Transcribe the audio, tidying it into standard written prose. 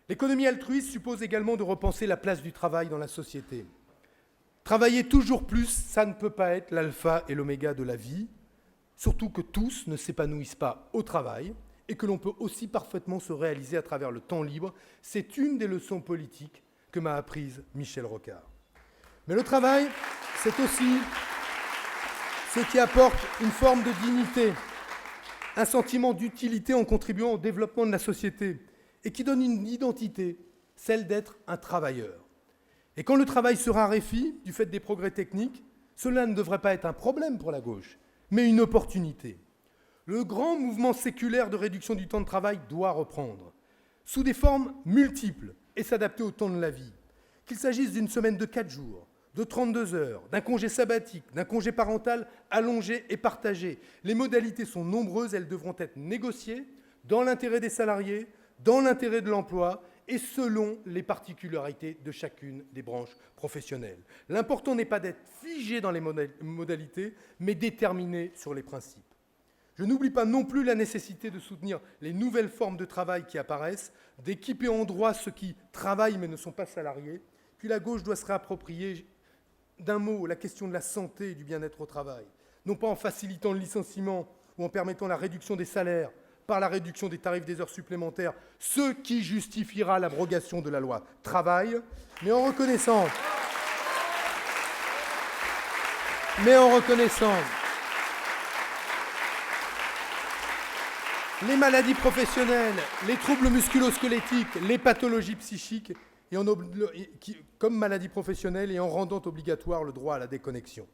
L'économie altruiste suppose également de repenser la place du travail dans la société. Travailler toujours plus, ça ne peut pas être l'alpha et l'oméga de la vie, surtout que tous ne s'épanouissent pas au travail et que l'on peut aussi parfaitement se réaliser à travers le temps libre. C'est une des leçons politiques que m'a apprise Michel Rocard. Mais le travail, c'est aussi ce qui apporte une forme de dignité, un sentiment d'utilité en contribuant au développement de la société et qui donne une identité, celle d'être un travailleur. Et quand le travail se raréfie du fait des progrès techniques, cela ne devrait pas être un problème pour la gauche, mais une opportunité. Le grand mouvement séculaire de réduction du temps de travail doit reprendre, sous des formes multiples et s'adapter au temps de la vie. Qu'il s'agisse d'une semaine de 4 jours, de 32 heures, d'un congé sabbatique, d'un congé parental allongé et partagé. Les modalités sont nombreuses, elles devront être négociées dans l'intérêt des salariés, dans l'intérêt de l'emploi et selon les particularités de chacune des branches professionnelles. L'important n'est pas d'être figé dans les modalités, mais déterminé sur les principes. Je n'oublie pas non plus la nécessité de soutenir les nouvelles formes de travail qui apparaissent, d'équiper en droit ceux qui travaillent mais ne sont pas salariés. Puis la gauche doit se réapproprier d'un mot la question de la santé et du bien-être au travail, non pas en facilitant le licenciement ou en permettant la réduction des salaires, par la réduction des tarifs des heures supplémentaires, ce qui justifiera l'abrogation de la loi travail, mais en reconnaissant les maladies professionnelles, les troubles musculo-squelettiques, les pathologies psychiques, comme maladies professionnelles et en rendant obligatoire le droit à la déconnexion.